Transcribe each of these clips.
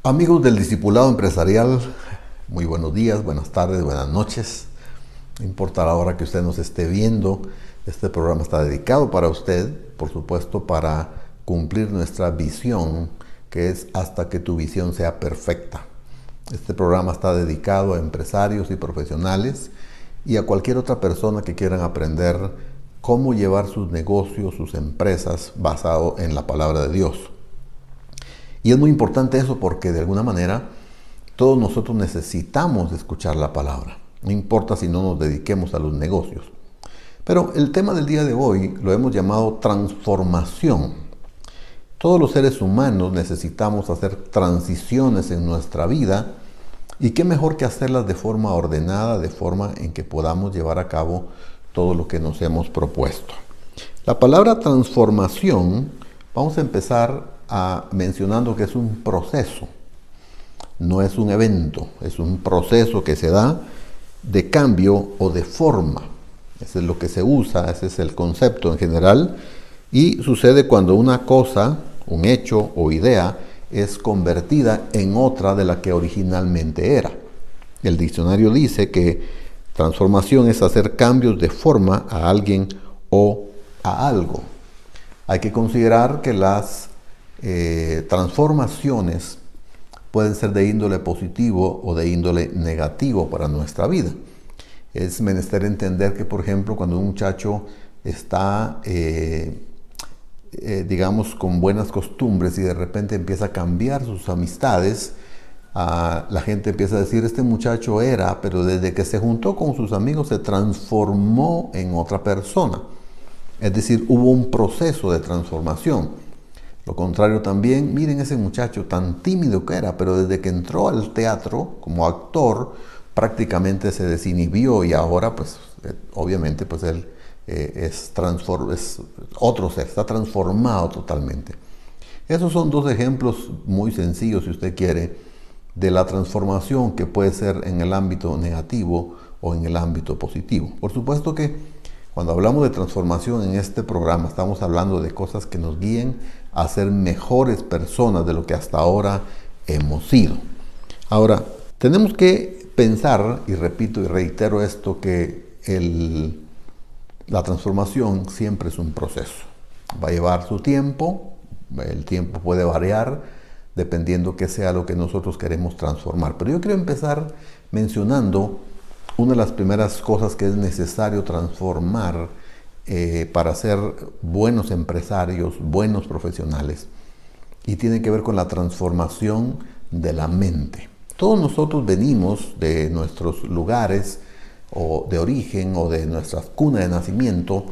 Amigos del Discipulado Empresarial, muy buenos días, buenas tardes, buenas noches. No importa la hora que usted nos esté viendo, este programa está dedicado para usted, por supuesto, para cumplir nuestra visión, que es hasta que tu visión sea perfecta. Este programa está dedicado a empresarios y profesionales y a cualquier otra persona que quieran aprender cómo llevar sus negocios, sus empresas, basado en la palabra de Dios. Y es muy importante eso porque de alguna manera todos nosotros necesitamos escuchar la palabra. No importa si no nos dediquemos a los negocios. Pero el tema del día de hoy lo hemos llamado transformación. Todos los seres humanos necesitamos hacer transiciones en nuestra vida y qué mejor que hacerlas de forma ordenada, de forma en que podamos llevar a cabo todo lo que nos hemos propuesto. La palabra transformación, vamos a empezar mencionando que es un proceso, no es un evento, es un proceso que se da de cambio o de forma. Ese es lo que se usa, ese es el concepto en general, y sucede cuando una cosa, un hecho o idea es convertida en otra de la que originalmente era. El diccionario dice que transformación es hacer cambios de forma a alguien o a algo. Hay que considerar que las transformaciones pueden ser de índole positivo o de índole negativo para nuestra vida. Es menester entender que, por ejemplo, cuando un muchacho está, digamos, con buenas costumbres y de repente empieza a cambiar sus amistades, la gente empieza a decir, este muchacho era, pero desde que se juntó con sus amigos se transformó en otra persona. Es decir, hubo un proceso de transformación. Lo contrario también, miren ese muchacho tan tímido que era, pero desde que entró al teatro como actor, prácticamente se desinhibió y ahora, pues, obviamente, pues él es otro ser, está transformado totalmente. Esos son dos ejemplos muy sencillos, si usted quiere, de la transformación que puede ser en el ámbito negativo o en el ámbito positivo. Por supuesto que cuando hablamos de transformación en este programa, estamos hablando de cosas que nos guíen a ser mejores personas de lo que hasta ahora hemos sido. Ahora, tenemos que pensar, y repito y reitero esto, que la transformación siempre es un proceso. Va a llevar su tiempo, el tiempo puede variar dependiendo qué sea lo que nosotros queremos transformar. Pero yo quiero empezar mencionando una de las primeras cosas que es necesario transformar para ser buenos empresarios, buenos profesionales, y tiene que ver con la transformación de la mente. Todos nosotros venimos de nuestros lugares o de origen o de nuestra cuna de nacimiento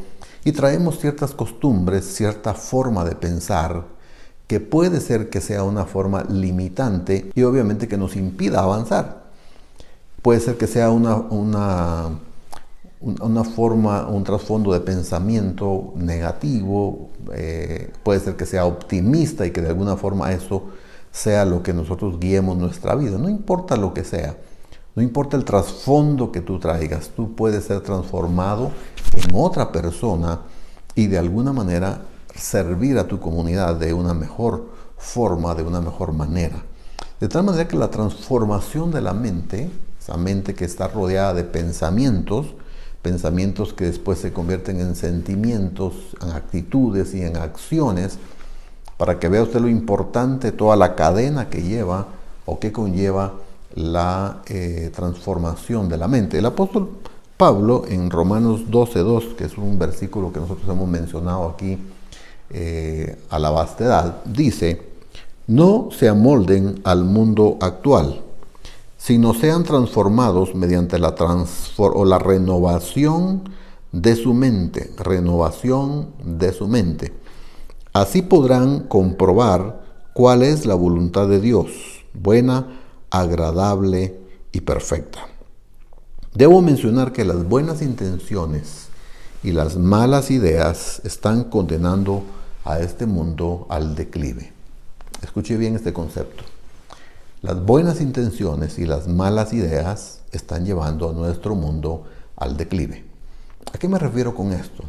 y traemos ciertas costumbres, cierta forma de pensar que puede ser que sea una forma limitante y obviamente que nos impida avanzar. Puede ser que sea una forma, un trasfondo de pensamiento negativo, puede ser que sea optimista y que de alguna forma eso sea lo que nosotros guiemos nuestra vida. No importa lo que sea, no importa el trasfondo que tú traigas, tú puedes ser transformado en otra persona y de alguna manera servir a tu comunidad de una mejor forma, de una mejor manera. De tal manera que la transformación de la mente, esa mente que está rodeada de pensamientos que después se convierten en sentimientos, en actitudes y en acciones, para que vea usted lo importante, toda la cadena que lleva o que conlleva la transformación de la mente. El apóstol Pablo en Romanos 12:2, que es un versículo que nosotros hemos mencionado aquí a la vastedad, dice: no se amolden al mundo actual, sino sean transformados mediante la renovación de su mente. Renovación de su mente. Así podrán comprobar cuál es la voluntad de Dios, buena, agradable y perfecta. Debo mencionar que las buenas intenciones y las malas ideas están condenando a este mundo al declive. Escuche bien este concepto. Las buenas intenciones y las malas ideas están llevando a nuestro mundo al declive. ¿A qué me refiero con esto?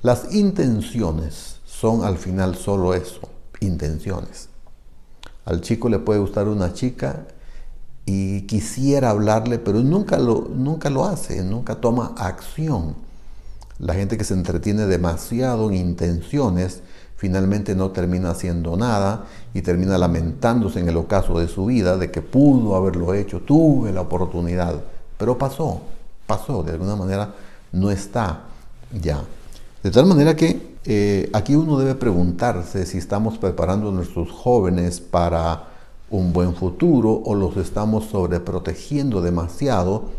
Las intenciones son al final solo eso, intenciones. Al chico le puede gustar una chica y quisiera hablarle, pero nunca lo hace, nunca toma acción. La gente que se entretiene demasiado en intenciones, finalmente no termina haciendo nada y termina lamentándose en el ocaso de su vida de que pudo haberlo hecho, tuve la oportunidad, pero pasó, de alguna manera no está ya. De tal manera que aquí uno debe preguntarse si estamos preparando a nuestros jóvenes para un buen futuro o los estamos sobreprotegiendo demasiado,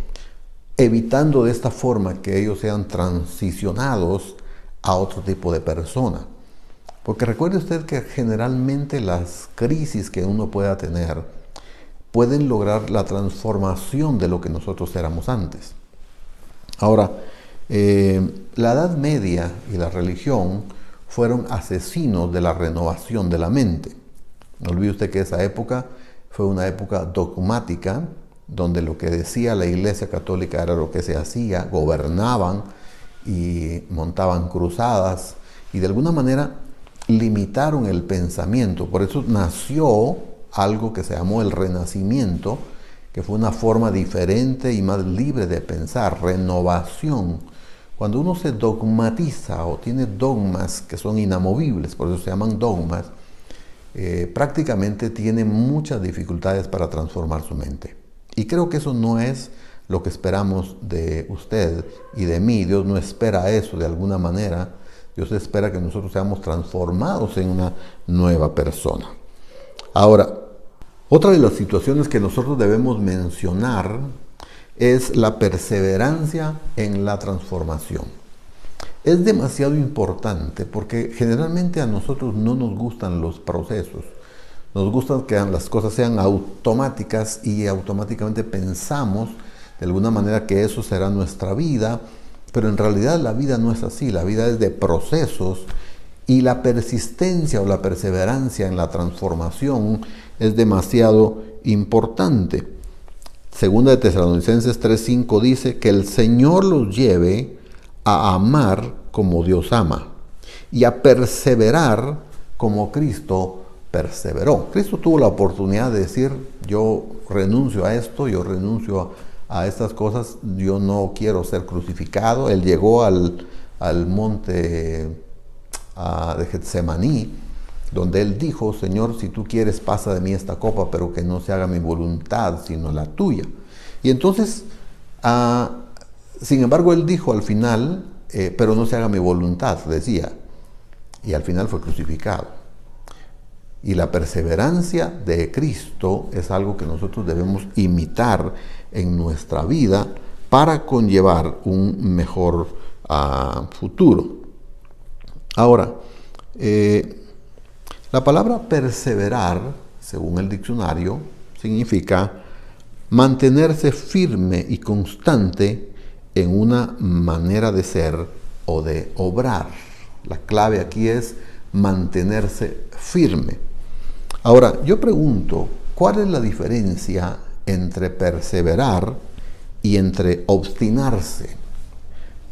evitando de esta forma que ellos sean transicionados a otro tipo de persona. Porque recuerde usted que generalmente las crisis que uno pueda tener pueden lograr la transformación de lo que nosotros éramos antes. Ahora, la Edad Media y la religión fueron asesinos de la renovación de la mente. No olvide usted que esa época fue una época dogmática, donde lo que decía la Iglesia Católica era lo que se hacía, gobernaban y montaban cruzadas y de alguna manera limitaron el pensamiento. Por eso nació algo que se llamó el Renacimiento, que fue una forma diferente y más libre de pensar, renovación. Cuando uno se dogmatiza o tiene dogmas que son inamovibles, por eso se llaman dogmas, prácticamente tiene muchas dificultades para transformar su mente. Y creo que eso no es lo que esperamos de usted y de mí. Dios no espera eso de alguna manera. Dios espera que nosotros seamos transformados en una nueva persona. Ahora, otra de las situaciones que nosotros debemos mencionar es la perseverancia en la transformación. Es demasiado importante porque generalmente a nosotros no nos gustan los procesos. Nos gusta que las cosas sean automáticas y automáticamente pensamos de alguna manera que eso será nuestra vida, pero en realidad la vida no es así, la vida es de procesos y la persistencia o la perseverancia en la transformación es demasiado importante. Segunda de Tesalonicenses 3:5 dice que el Señor los lleve a amar como Dios ama y a perseverar como Cristo perseveró. Cristo tuvo la oportunidad de decir, yo renuncio a esto, yo renuncio a estas cosas, yo no quiero ser crucificado. Él llegó al monte de Getsemaní, donde él dijo, Señor, si tú quieres, pasa de mí esta copa, pero que no se haga mi voluntad, sino la tuya. Y entonces, sin embargo, él dijo al final, pero no se haga mi voluntad, decía, y al final fue crucificado. Y la perseverancia de Cristo es algo que nosotros debemos imitar en nuestra vida para conllevar un mejor futuro. Ahora, la palabra perseverar, según el diccionario, significa mantenerse firme y constante en una manera de ser o de obrar. La clave aquí es mantenerse firme. Ahora, yo pregunto, ¿cuál es la diferencia entre perseverar y entre obstinarse?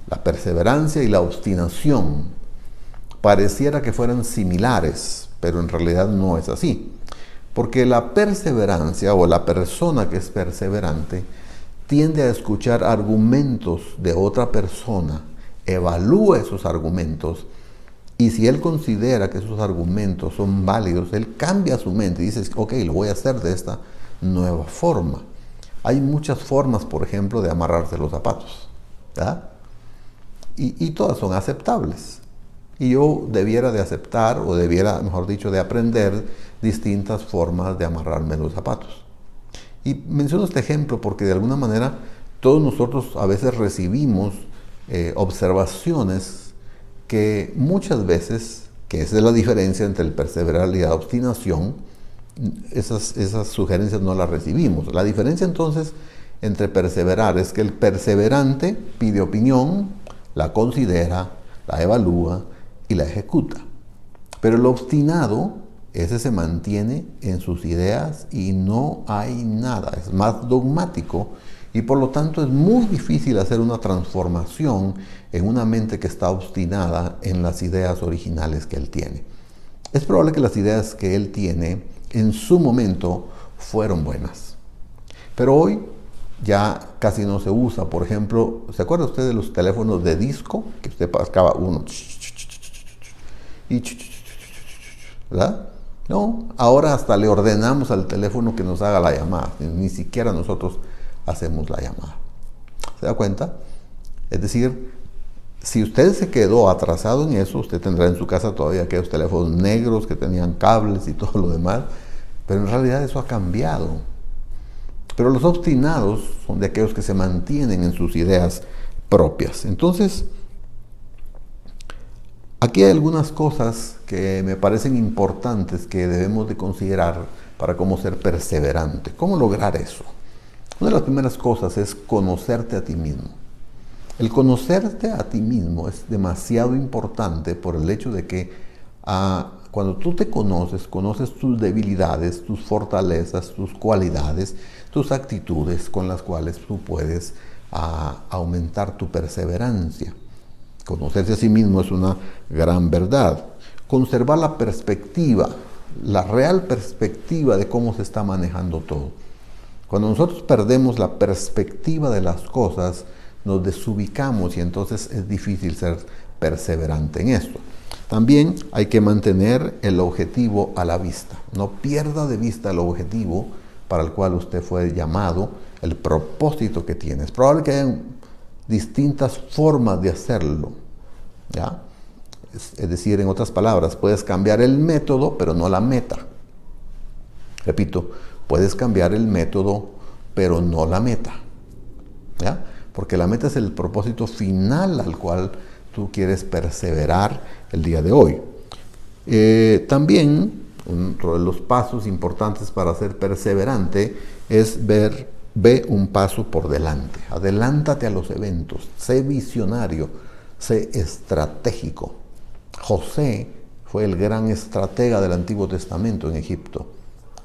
La perseverancia y la obstinación pareciera que fueran similares, pero en realidad no es así. Porque la perseverancia o la persona que es perseverante tiende a escuchar argumentos de otra persona, evalúa esos argumentos y si él considera que esos argumentos son válidos, él cambia su mente y dice, ok, lo voy a hacer de esta nueva forma. Hay muchas formas, por ejemplo, de amarrarse los zapatos, ¿verdad? Y todas son aceptables. Y yo debiera de aceptar, o debiera, mejor dicho, de aprender distintas formas de amarrarme los zapatos. Y menciono este ejemplo porque de alguna manera todos nosotros a veces recibimos observaciones que muchas veces, que esa es la diferencia entre el perseverar y la obstinación, esas sugerencias no las recibimos. La diferencia entonces entre perseverar es que el perseverante pide opinión, la considera, la evalúa y la ejecuta. Pero el obstinado, ese se mantiene en sus ideas y no hay nada, es más dogmático y por lo tanto es muy difícil hacer una transformación en una mente que está obstinada en las ideas originales que él tiene. Es probable que las ideas que él tiene, en su momento fueron buenas. Pero hoy ya casi no se usa. Por ejemplo, ¿se acuerda usted de los teléfonos de disco? Que usted pasaba uno y ¿verdad? No, ahora hasta le ordenamos al teléfono que nos haga la llamada. Ni siquiera nosotros hacemos la llamada. ¿Se da cuenta? Es decir, si usted se quedó atrasado en eso, usted tendrá en su casa todavía aquellos teléfonos negros que tenían cables y todo lo demás, pero en realidad eso ha cambiado. Pero los obstinados son de aquellos que se mantienen en sus ideas propias. Entonces, aquí hay algunas cosas que me parecen importantes que debemos de considerar para cómo ser perseverante. ¿Cómo lograr eso? Una de las primeras cosas es conocerte a ti mismo. El conocerte a ti mismo es demasiado importante por el hecho de que cuando tú te conoces, conoces tus debilidades, tus fortalezas, tus cualidades, tus actitudes con las cuales tú puedes aumentar tu perseverancia. Conocerse a sí mismo es una gran verdad. Conservar la perspectiva, la real perspectiva de cómo se está manejando todo. Cuando nosotros perdemos la perspectiva de las cosas, nos desubicamos y entonces es difícil ser perseverante en esto. También hay que mantener el objetivo a la vista. No pierda de vista el objetivo para el cual usted fue llamado, el propósito que tiene. Es probable que hayan distintas formas de hacerlo, ¿ya? Es decir, en otras palabras, puedes cambiar el método, pero no la meta. Repito, puedes cambiar el método, pero no la meta, ¿ya? Porque la meta es el propósito final al cual tú quieres perseverar el día de hoy. También, otro de los pasos importantes para ser perseverante es ve un paso por delante. Adelántate a los eventos, sé visionario, sé estratégico. José fue el gran estratega del Antiguo Testamento en Egipto.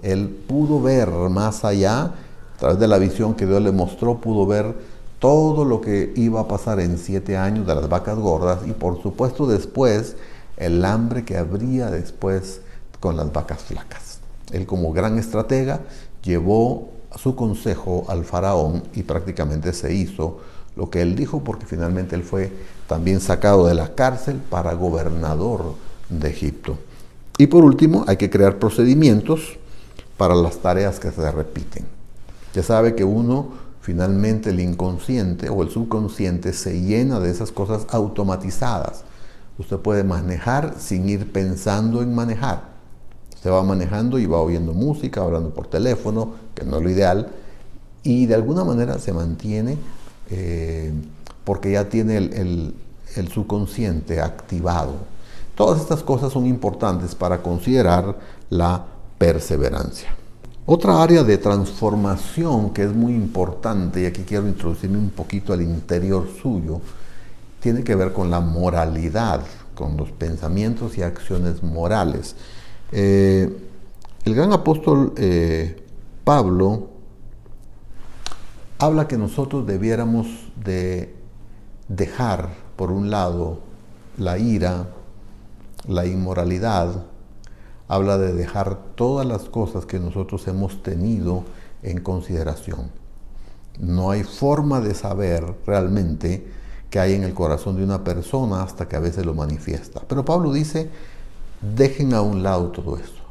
Él pudo ver más allá, a través de la visión que Dios le mostró, pudo ver todo lo que iba a pasar en 7 años de las vacas gordas y por supuesto después el hambre que habría después con las vacas flacas. Él como gran estratega llevó su consejo al faraón y prácticamente se hizo lo que él dijo, porque finalmente él fue también sacado de la cárcel para gobernador de Egipto. Y por último, hay que crear procedimientos para las tareas que se repiten. Ya sabe que finalmente el inconsciente o el subconsciente se llena de esas cosas automatizadas. Usted puede manejar sin ir pensando en manejar. Usted va manejando y va oyendo música, hablando por teléfono, que no es lo ideal, y de alguna manera se mantiene porque ya tiene el subconsciente activado. Todas estas cosas son importantes para considerar la perseverancia. Otra área de transformación que es muy importante, y aquí quiero introducirme un poquito al interior suyo, tiene que ver con la moralidad, con los pensamientos y acciones morales. El gran apóstol Pablo habla que nosotros debiéramos de dejar, por un lado, la ira, la inmoralidad. Habla de dejar todas las cosas que nosotros hemos tenido en consideración. No hay forma de saber realmente qué hay en el corazón de una persona hasta que a veces lo manifiesta. Pero Pablo dice, dejen a un lado todo eso.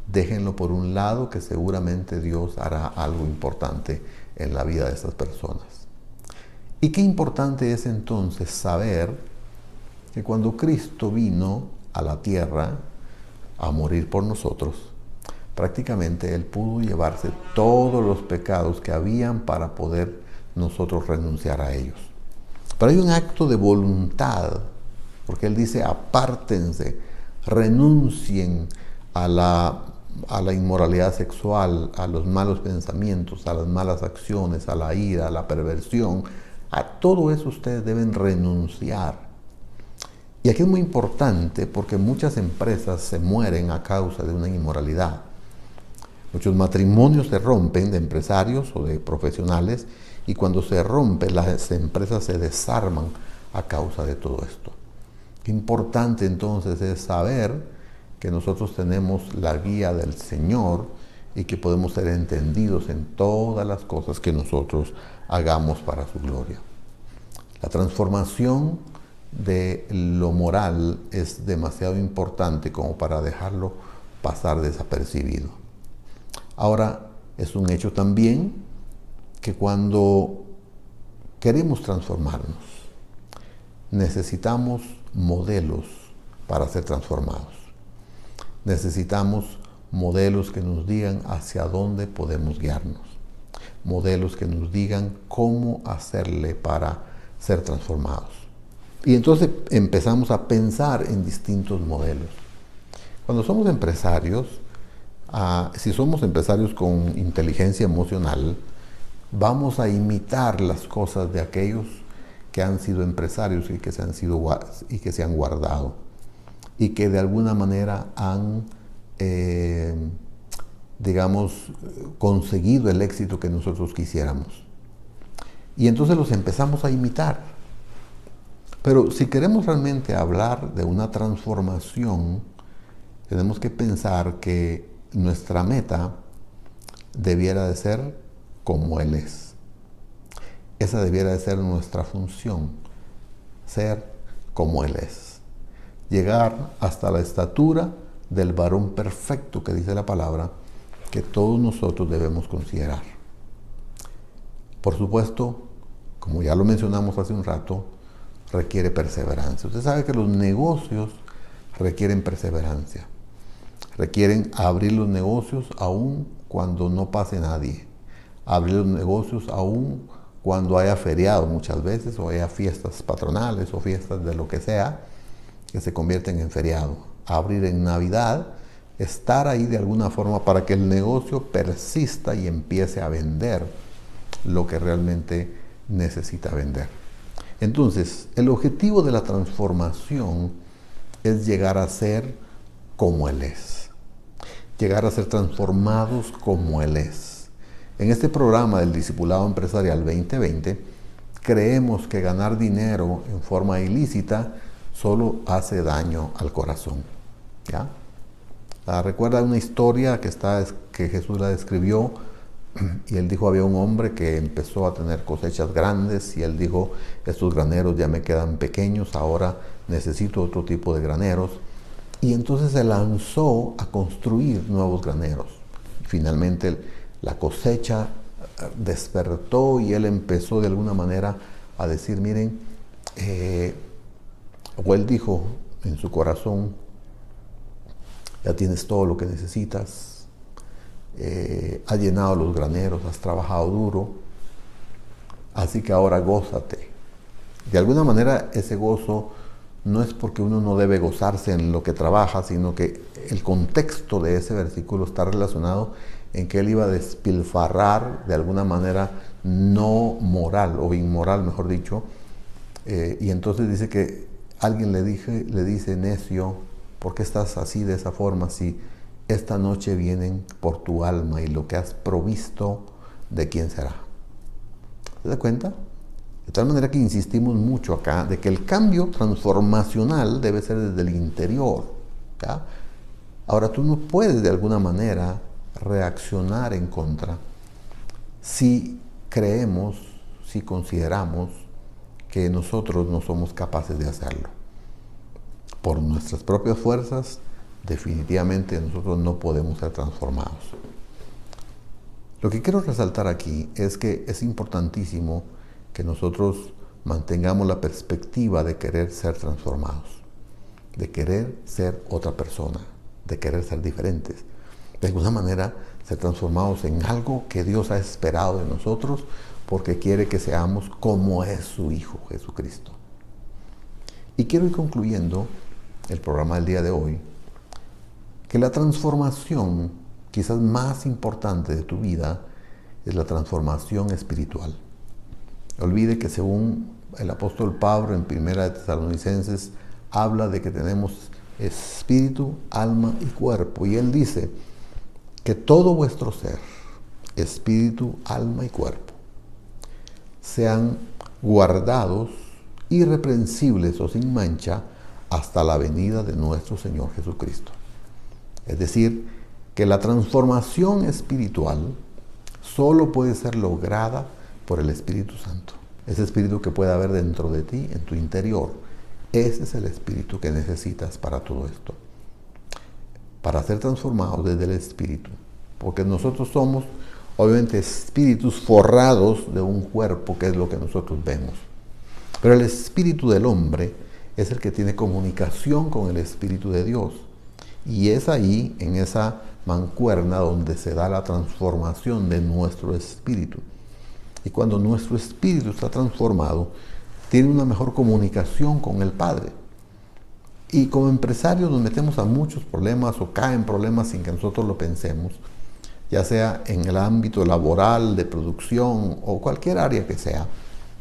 Déjenlo por un lado, que seguramente Dios hará algo importante en la vida de esas personas. Y qué importante es entonces saber que cuando Cristo vino a la tierra a morir por nosotros, prácticamente Él pudo llevarse todos los pecados que habían para poder nosotros renunciar a ellos. Pero hay un acto de voluntad, porque Él dice, apártense, renuncien a la inmoralidad sexual, a los malos pensamientos, a las malas acciones, a la ira, a la perversión. A todo eso ustedes deben renunciar. Y aquí es muy importante porque muchas empresas se mueren a causa de una inmoralidad. Muchos matrimonios se rompen de empresarios o de profesionales y cuando se rompen las empresas se desarman a causa de todo esto. Qué importante entonces es saber que nosotros tenemos la guía del Señor y que podemos ser entendidos en todas las cosas que nosotros hagamos para su gloria. La transformación de lo moral es demasiado importante como para dejarlo pasar desapercibido. Ahora, es un hecho también que cuando queremos transformarnos, necesitamos modelos para ser transformados. Necesitamos modelos que nos digan hacia dónde podemos guiarnos. Modelos que nos digan cómo hacerle para ser transformados. Y entonces empezamos a pensar en distintos modelos. Cuando somos empresarios, si somos empresarios con inteligencia emocional, vamos a imitar las cosas de aquellos que han sido empresarios y que se han guardado y que de alguna manera han, conseguido el éxito que nosotros quisiéramos. Y entonces los empezamos a imitar. Pero si queremos realmente hablar de una transformación, tenemos que pensar que nuestra meta debiera de ser como Él es. Esa debiera de ser nuestra función, ser como Él es. Llegar hasta la estatura del varón perfecto que dice la palabra, que todos nosotros debemos considerar. Por supuesto, como ya lo mencionamos hace un rato, requiere perseverancia. Usted sabe que los negocios requieren perseverancia. Requieren abrir los negocios aún cuando no pase nadie. Abrir los negocios aún cuando haya feriado muchas veces, o haya fiestas patronales o fiestas de lo que sea, que se convierten en feriado. Abrir en Navidad, estar ahí de alguna forma para que el negocio persista y empiece a vender lo que realmente necesita vender. Entonces, el objetivo de la transformación es llegar a ser como Él es. Llegar a ser transformados como Él es. En este programa del Discipulado Empresarial 2020, creemos que ganar dinero en forma ilícita solo hace daño al corazón. ¿Ya? Recuerda una historia que Jesús la describió, y Él dijo, había un hombre que empezó a tener cosechas grandes y Él dijo, estos graneros ya me quedan pequeños, ahora necesito otro tipo de graneros. Y entonces se lanzó a construir nuevos graneros. Finalmente la cosecha despertó y Él empezó de alguna manera a decir, miren, o Él dijo en su corazón, ya tienes todo lo que necesitas, has llenado los graneros, has trabajado duro, así que ahora gózate. De alguna manera ese gozo no es porque uno no debe gozarse en lo que trabaja, sino que el contexto de ese versículo está relacionado en que él iba a despilfarrar de alguna manera no moral o inmoral, mejor dicho, y entonces dice que alguien le dice, necio, ¿por qué estás así de esa forma si esta noche vienen por tu alma y lo que has provisto, ¿de quién será? ¿Se da cuenta? De tal manera que insistimos mucho acá de que el cambio transformacional debe ser desde el interior. ¿Ya? Ahora, tú no puedes de alguna manera reaccionar en contra si creemos, si consideramos que nosotros no somos capaces de hacerlo. Por nuestras propias fuerzas, definitivamente nosotros no podemos ser transformados. Lo que quiero resaltar aquí es que es importantísimo que nosotros mantengamos la perspectiva de querer ser transformados, de querer ser otra persona, de querer ser diferentes. De alguna manera, ser transformados en algo que Dios ha esperado de nosotros porque quiere que seamos como es su Hijo, Jesucristo. Y quiero ir concluyendo el programa del día de hoy, que la transformación quizás más importante de tu vida es la transformación espiritual. Olvide que según el apóstol Pablo en 1 de Tesalonicenses habla de que tenemos espíritu, alma y cuerpo. Y él dice que todo vuestro ser, espíritu, alma y cuerpo, sean guardados, irreprensibles o sin mancha, hasta la venida de nuestro Señor Jesucristo. Es decir, que la transformación espiritual solo puede ser lograda por el Espíritu Santo. Ese espíritu que puede haber dentro de ti, en tu interior. Ese es el espíritu que necesitas para todo esto. Para ser transformados desde el espíritu. Porque nosotros somos, obviamente, espíritus forrados de un cuerpo, que es lo que nosotros vemos. Pero el espíritu del hombre es el que tiene comunicación con el Espíritu de Dios. Y es ahí, en esa mancuerna, donde se da la transformación de nuestro espíritu. Y cuando nuestro espíritu está transformado, tiene una mejor comunicación con el Padre. Y como empresarios nos metemos a muchos problemas o caen problemas sin que nosotros lo pensemos, ya sea en el ámbito laboral, de producción o cualquier área que sea.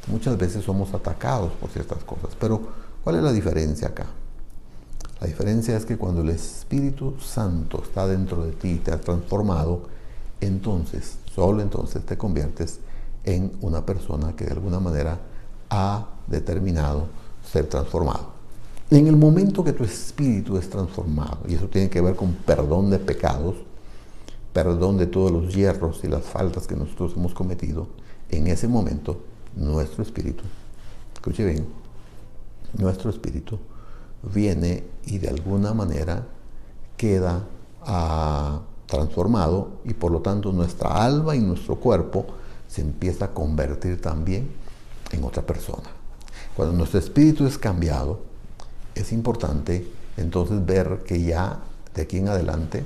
Muchas veces somos atacados por ciertas cosas. Pero, ¿cuál es la diferencia acá? La diferencia es que cuando el Espíritu Santo está dentro de ti y te ha transformado, entonces, solo entonces te conviertes en una persona que de alguna manera ha determinado ser transformado. En el momento que tu espíritu es transformado, y eso tiene que ver con perdón de pecados, perdón de todos los hierros y las faltas que nosotros hemos cometido, en ese momento nuestro espíritu, escuche bien, nuestro espíritu viene y de alguna manera queda transformado, y por lo tanto nuestra alma y nuestro cuerpo se empieza a convertir también en otra persona. Cuando nuestro espíritu es cambiado, es importante entonces ver que ya de aquí en adelante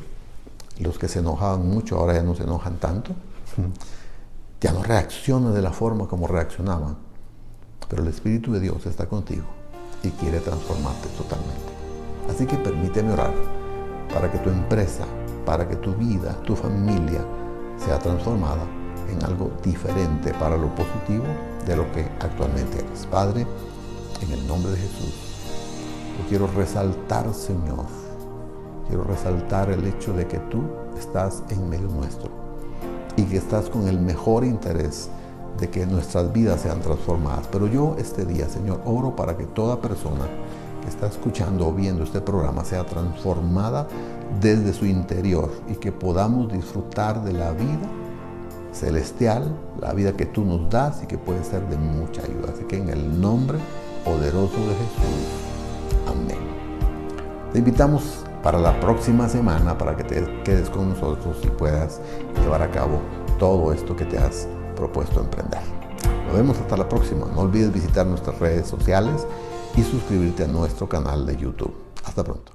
los que se enojaban mucho ahora ya no se enojan tanto, ya no reaccionan de la forma como reaccionaban, pero el Espíritu de Dios está contigo y quiere transformarte totalmente. Así que permíteme orar para que tu empresa, para que tu vida, tu familia sea transformada en algo diferente para lo positivo de lo que actualmente eres. Padre, en el nombre de Jesús, yo quiero resaltar, Señor, quiero resaltar el hecho de que tú estás en medio nuestro y que estás con el mejor interés de que nuestras vidas sean transformadas. Pero yo este día, Señor, oro para que toda persona que está escuchando o viendo este programa sea transformada desde su interior y que podamos disfrutar de la vida celestial, la vida que tú nos das y que puede ser de mucha ayuda. Así que en el nombre poderoso de Jesús, amén. Te invitamos para la próxima semana para que te quedes con nosotros y puedas llevar a cabo todo esto que te has propuesto emprender. Nos vemos hasta la próxima. No olvides visitar nuestras redes sociales y suscribirte a nuestro canal de YouTube. Hasta pronto.